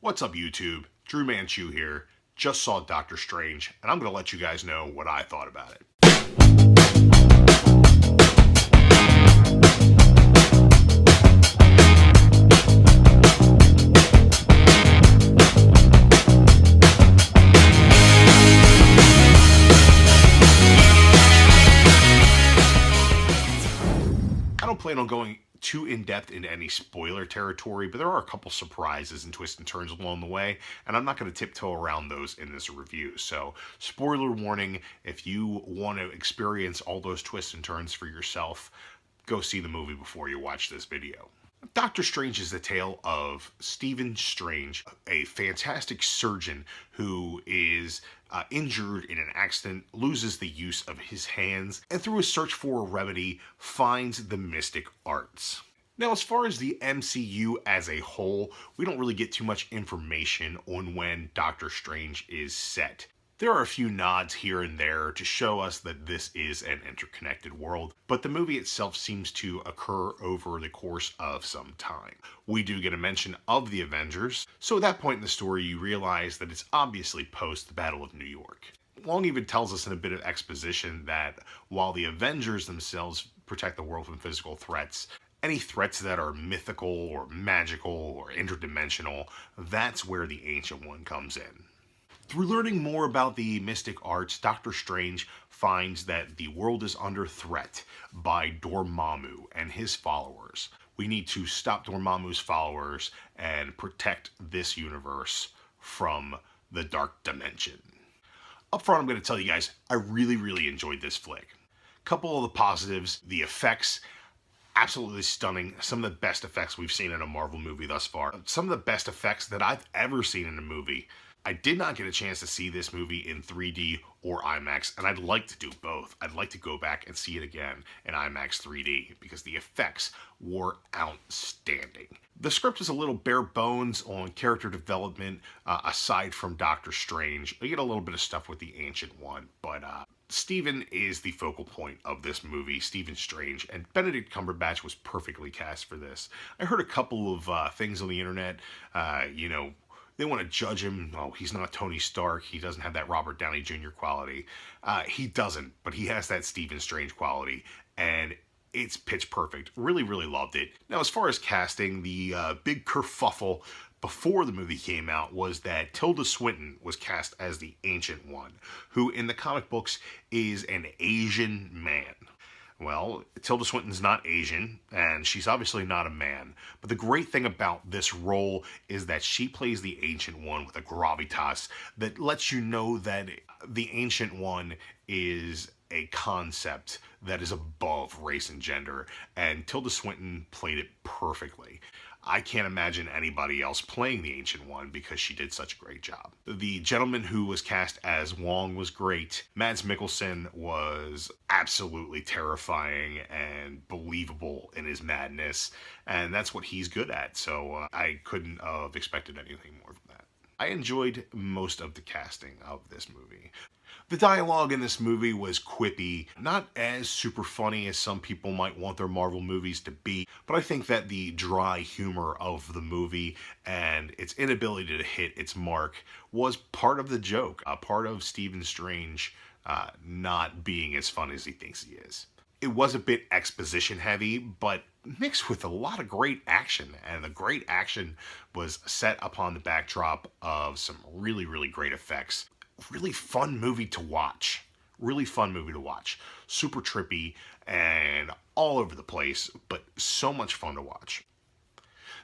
What's up, YouTube? Drew Manchu here. Just saw Doctor Strange, and I'm going to let you guys know what I thought about it. I don't plan on going too in-depth into any spoiler territory, but there are a couple surprises and twists and turns along the way, and I'm not going to tiptoe around those in this review. So, spoiler warning, if you want to experience all those twists and turns for yourself, go see the movie before you watch this video. Doctor Strange is the tale of Stephen Strange, a fantastic surgeon who is injured in an accident, loses the use of his hands, and through a search for a remedy, finds the mystic arts. Now, as far as the MCU as a whole, we don't really get too much information on when Doctor Strange is set. There are a few nods here and there to show us that this is an interconnected world, but the movie itself seems to occur over the course of some time. We do get a mention of the Avengers, so at that point in the story you realize that it's obviously post the Battle of New York. Long even tells us in a bit of exposition that while the Avengers themselves protect the world from physical threats, any threats that are mythical or magical or interdimensional, that's where the Ancient One comes in. Through learning more about the mystic arts, Doctor Strange finds that the world is under threat by Dormammu and his followers. We need to stop Dormammu's followers and protect this universe from the dark dimension. Up front, I'm going to tell you guys, I really enjoyed this flick. Couple of the positives, the effects, absolutely stunning. Some of the best effects we've seen in a Marvel movie thus far. Some of the best effects that I've ever seen in a movie. I did not get a chance to see this movie in 3D or IMAX, and I'd like to do both. I'd like to go back and see it again in IMAX 3D because the effects were outstanding. The script is a little bare bones on character development aside from Doctor Strange. You get a little bit of stuff with the Ancient One, but Stephen is the focal point of this movie, Stephen Strange, and Benedict Cumberbatch was perfectly cast for this. I heard a couple of things on the internet, they want to judge him. Oh, he's not Tony Stark. He doesn't have that Robert Downey Jr. quality. He doesn't, but he has that Stephen Strange quality, and it's pitch perfect. Really loved it. Now, as far as casting, the big kerfuffle before the movie came out was that Tilda Swinton was cast as the Ancient One, who in the comic books is an Asian man. Well, Tilda Swinton's not Asian, and she's obviously not a man. But the great thing about this role is that she plays the Ancient One with a gravitas that lets you know that the Ancient One is a concept that is above race and gender, and Tilda Swinton played it perfectly. I can't imagine anybody else playing the Ancient One because she did such a great job. The gentleman who was cast as Wong was great. Mads Mikkelsen was absolutely terrifying and believable in his madness, and that's what he's good at, so I couldn't have expected anything more from that. I enjoyed most of the casting of this movie. The dialogue in this movie was quippy, not as super funny as some people might want their Marvel movies to be, but I think that the dry humor of the movie and its inability to hit its mark was part of the joke, a part of Stephen Strange not being as fun as he thinks he is. It was a bit exposition heavy, but mixed with a lot of great action, and the great action was set upon the backdrop of some really great effects. Really fun movie to watch. Really fun movie to watch. Super trippy and all over the place, but so much fun to watch.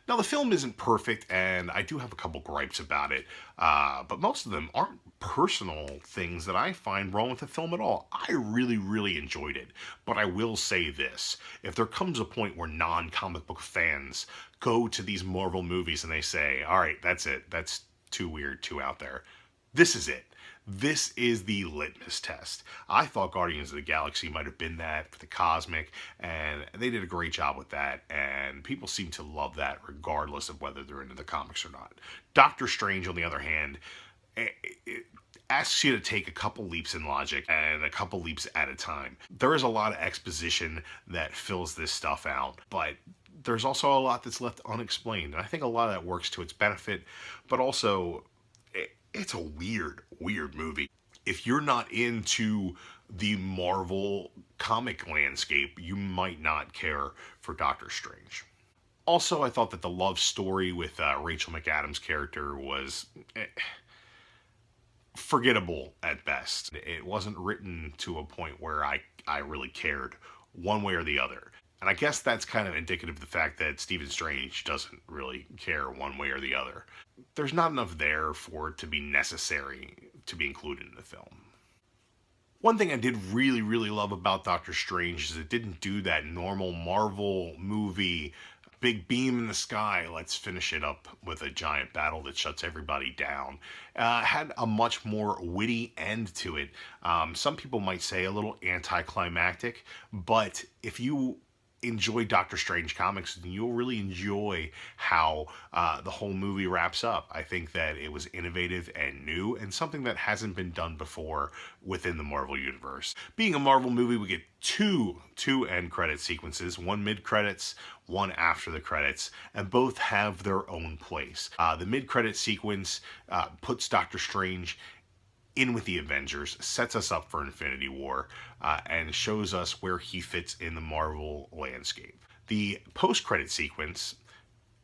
Now, the film isn't perfect, and I do have a couple gripes about it, but most of them aren't personal things that I find wrong with the film at all. I really enjoyed it, but I will say this. If there comes a point where non-comic book fans go to these Marvel movies and they say, all right, that's it. That's too weird, too out there. This is it. This is the litmus test. I thought Guardians of the Galaxy might have been that for the cosmic, and they did a great job with that, and people seem to love that regardless of whether they're into the comics or not. Doctor Strange, on the other hand, it asks you to take a couple leaps in logic and a couple leaps at a time. There is a lot of exposition that fills this stuff out, but there's also a lot that's left unexplained. And I think a lot of that works to its benefit, but also it's a weird movie. If you're not into the Marvel comic landscape, you might not care for Doctor Strange. Also, I thought that the love story with Rachel McAdams' character was forgettable at best. It wasn't written to a point where I really cared one way or the other. And I guess that's kind of indicative of the fact that Stephen Strange doesn't really care one way or the other. There's not enough there for it to be necessary to be included in the film. One thing I did really love about Doctor Strange is it didn't do that normal Marvel movie, big beam in the sky, let's finish it up with a giant battle that shuts everybody down. Had a much more witty end to it. Some people might say a little anticlimactic, but if you enjoy Doctor Strange comics, then you'll really enjoy how the whole movie wraps up. I think that it was innovative and new and something that hasn't been done before within the Marvel Universe. Being a Marvel movie, we get two end credit sequences, one mid-credits, one after the credits, and both have their own place. The mid-credit sequence puts Doctor Strange in with the Avengers, sets us up for Infinity War, and shows us where he fits in the Marvel landscape. The post-credit sequence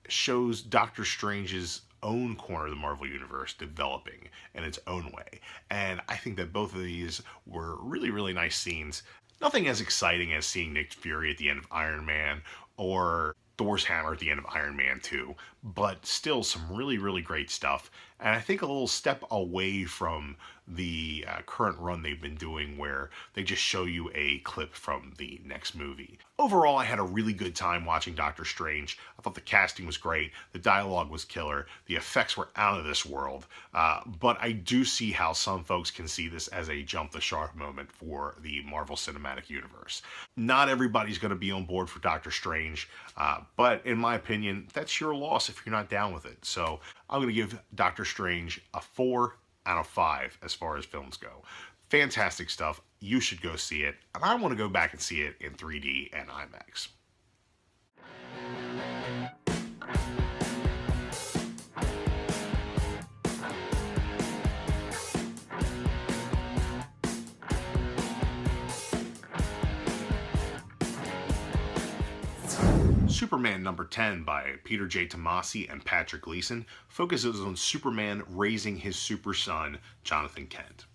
shows Doctor Strange's own corner of the Marvel Universe developing in its own way. And I think that both of these were really nice scenes. Nothing as exciting as seeing Nick Fury at the end of Iron Man or Thor's hammer at the end of Iron Man 2, but still some really great stuff. And I think a little step away from the current run they've been doing where they just show you a clip from the next movie. Overall, I had a really good time watching Doctor Strange. I thought the casting was great, the dialogue was killer, the effects were out of this world, but I do see how some folks can see this as a jump the shark moment for the Marvel Cinematic Universe. Not everybody's going to be on board for Doctor Strange, but in my opinion, that's your loss if you're not down with it. So I'm going to give Doctor Strange a 4 out of 5 as far as films go. Fantastic stuff. You should go see it. And I want to go back and see it in 3D and IMAX. Superman number 10 by Peter J. Tomasi and Patrick Gleason focuses on Superman raising his super son, Jonathan Kent.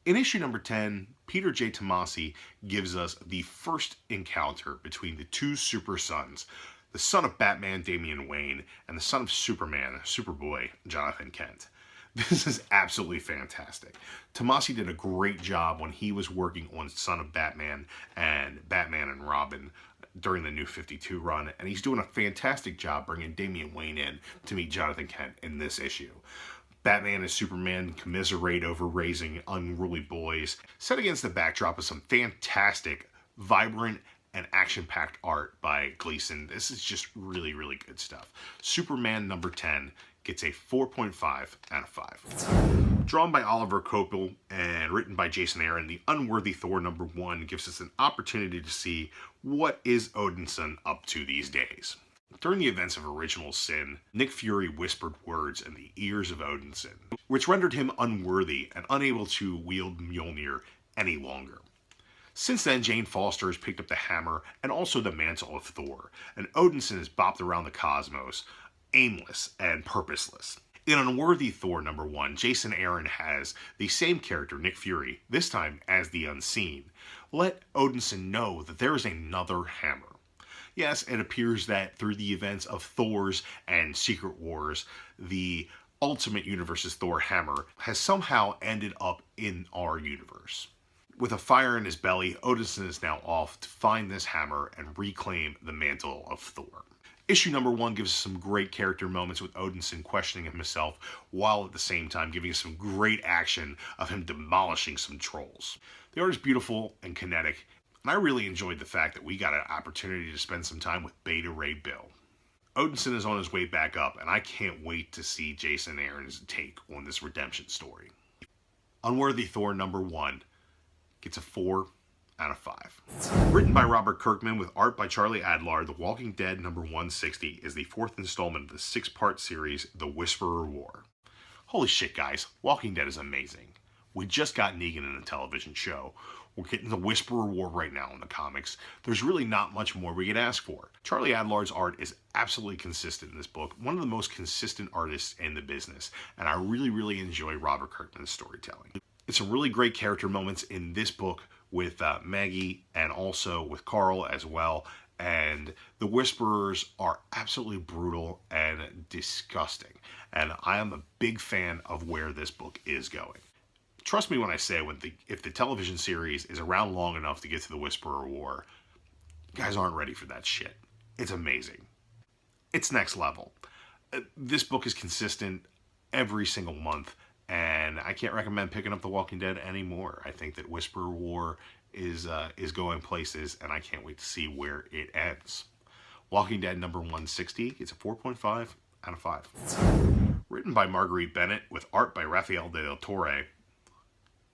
In issue number 10, Peter J. Tomasi gives us the first encounter between the two super sons, the son of Batman, Damian Wayne, and the son of Superman, Superboy, Jonathan Kent. This is absolutely fantastic. Tomasi did a great job when he was working on Son of Batman and Batman and Robin during the New 52 run, and he's doing a fantastic job bringing Damian Wayne in to meet Jonathan Kent in this issue. Batman and Superman commiserate over raising unruly boys, set against the backdrop of some fantastic, vibrant, and action-packed art by Gleason. This is just really good stuff. Superman number 10 gets a 4.5 out of 5. Drawn by Oliver Coipel and written by Jason Aaron, the Unworthy Thor number 1 gives us an opportunity to see what is Odinson up to these days. During the events of Original Sin, Nick Fury whispered words in the ears of Odinson, which rendered him unworthy and unable to wield Mjolnir any longer. Since then, Jane Foster has picked up the hammer and also the mantle of Thor, and Odinson has bopped around the cosmos, aimless and purposeless. In Unworthy Thor number 1, Jason Aaron has the same character, Nick Fury, this time as the Unseen, let Odinson know that there is another hammer. Yes, it appears that through the events of Thor's and Secret Wars, the Ultimate Universe's Thor hammer has somehow ended up in our universe. With a fire in his belly, Odinson is now off to find this hammer and reclaim the mantle of Thor. Issue number 1 gives us some great character moments with Odinson questioning himself, while at the same time giving us some great action of him demolishing some trolls. The art is beautiful and kinetic, and I really enjoyed the fact that we got an opportunity to spend some time with Beta Ray Bill. Odinson is on his way back up, and I can't wait to see Jason Aaron's take on this redemption story. Unworthy Thor number 1 gets a 4 out of 5. Written by Robert Kirkman with art by Charlie Adlard, The Walking Dead number 160 is the 4th installment of the 6-part series, The Whisperer War. Holy shit, guys. Walking Dead is amazing. We just got Negan in a television show. We're getting the Whisperer War right now in the comics. There's really not much more we can ask for. Charlie Adlard's art is absolutely consistent in this book. One of the most consistent artists in the business. And I really enjoy Robert Kirkman's storytelling. It's some really great character moments in this book with Maggie and also with Carl as well. And the Whisperers are absolutely brutal and disgusting. And I am a big fan of where this book is going. Trust me when I say, if the television series is around long enough to get to the Whisperer War, you guys aren't ready for that shit. It's amazing. It's next level. This book is consistent every single month, and I can't recommend picking up The Walking Dead anymore. I think that Whisperer War is going places, and I can't wait to see where it ends. Walking Dead number 160 gets a 4.5 out of 5. Written by Marguerite Bennett with art by Rafael del Torre,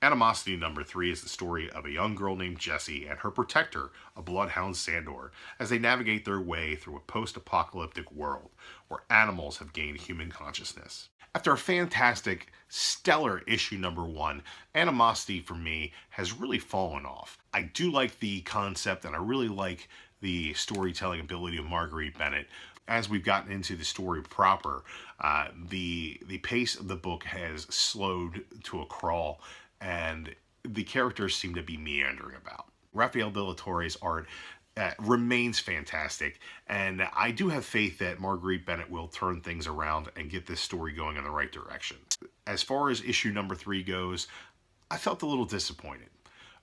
Animosity number 3 is the story of a young girl named Jessie and her protector, a bloodhound Sandor, as they navigate their way through a post-apocalyptic world where animals have gained human consciousness. After a fantastic, stellar issue number 1, Animosity for me has really fallen off. I do like the concept and I really like the storytelling ability of Marguerite Bennett. As we've gotten into the story proper, the pace of the book has slowed to a crawl, and the characters seem to be meandering about. Rafael de la Torre's art remains fantastic, and I do have faith that Marguerite Bennett will turn things around and get this story going in the right direction. As far as issue number 3 goes, I felt a little disappointed.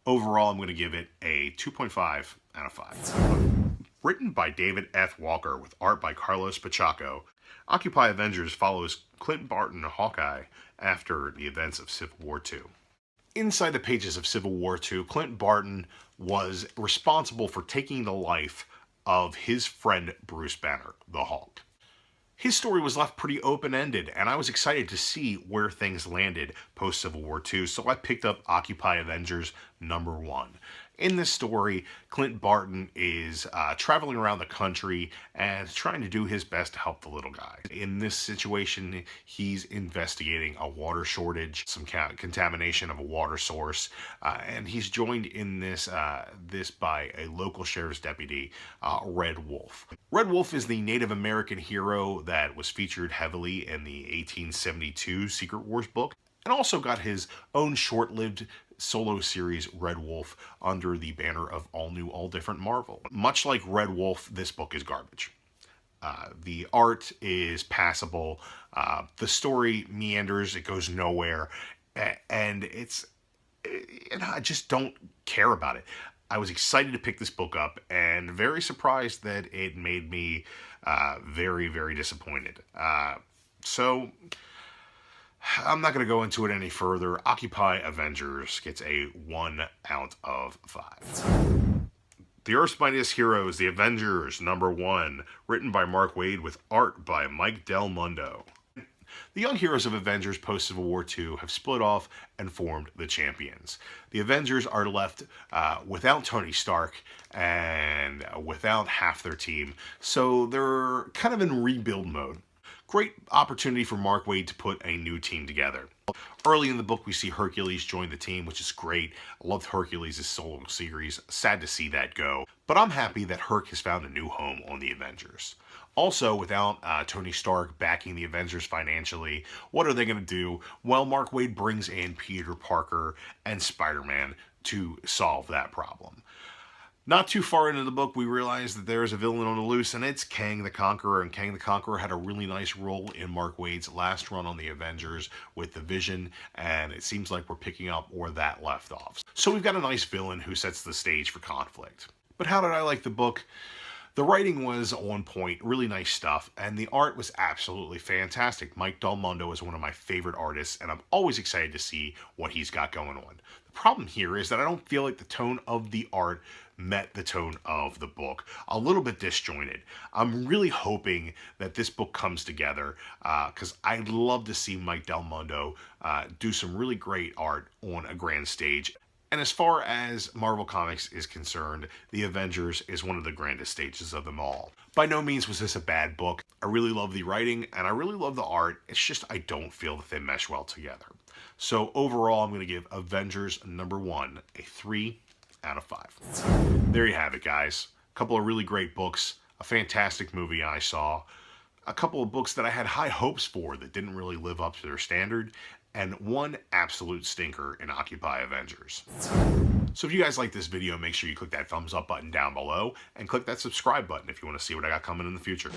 Overall, I'm going to give it a 2.5 out of 5. Written by David F. Walker with art by Carlos Pacheco, Occupy Avengers follows Clint Barton and Hawkeye after the events of Civil War II. Inside the pages of Civil War II, Clint Barton was responsible for taking the life of his friend Bruce Banner, the Hulk. His story was left pretty open-ended, and I was excited to see where things landed post-Civil War II, so I picked up Occupy Avengers number 1. In this story, Clint Barton is traveling around the country and trying to do his best to help the little guy. In this situation, he's investigating a water shortage, some contamination of a water source, and he's joined in this by a local sheriff's deputy, Red Wolf. Red Wolf is the Native American hero that was featured heavily in the 1872 Secret Wars book, and also got his own short-lived solo series, Red Wolf, under the banner of All New, All Different Marvel. Much like Red Wolf, this book is garbage. The art is passable. The story meanders. It goes nowhere. And I just don't care about it. I was excited to pick this book up and very surprised that it made me very disappointed. So I'm not going to go into it any further. Occupy Avengers gets a 1 out of 5. The Earth's Mightiest Heroes, The Avengers, number 1, written by Mark Waid with art by Mike Del Mundo. The young heroes of Avengers post-Civil War II have split off and formed the Champions. The Avengers are left without Tony Stark and without half their team, so they're kind of in rebuild mode. Great opportunity for Mark Waid to put a new team together. Early in the book, we see Hercules join the team, which is great. I loved Hercules' solo series. Sad to see that go. But I'm happy that Herc has found a new home on the Avengers. Also, without Tony Stark backing the Avengers financially, what are they going to do? Well, Mark Waid brings in Peter Parker and Spider-Man to solve that problem. Not too far into the book, we realize that there's a villain on the loose, and it's Kang the Conqueror. And Kang the Conqueror had a really nice role in Mark Waid's last run on the Avengers with the Vision, and it seems like we're picking up where that left off. So we've got a nice villain who sets the stage for conflict. But how did I like the book? The writing was on point, really nice stuff, and the art was absolutely fantastic. Mike Del Mundo is one of my favorite artists, and I'm always excited to see what he's got going on. The problem here is that I don't feel like the tone of the art met the tone of the book. A little bit disjointed. I'm really hoping that this book comes together because I'd love to see Mike Del Mundo do some really great art on a grand stage. And as far as Marvel Comics is concerned, The Avengers is one of the grandest stages of them all. By no means was this a bad book. I really love the writing and I really love the art. It's just I don't feel that they mesh well together. So overall, I'm going to give Avengers #1 a 3 out of 5. There you have it, guys. A couple of really great books, a fantastic movie I saw, a couple of books that I had high hopes for that didn't really live up to their standard, and one absolute stinker in Occupy Avengers. So if you guys like this video, make sure you click that thumbs up button down below and click that subscribe button if you want to see what I got coming in the future.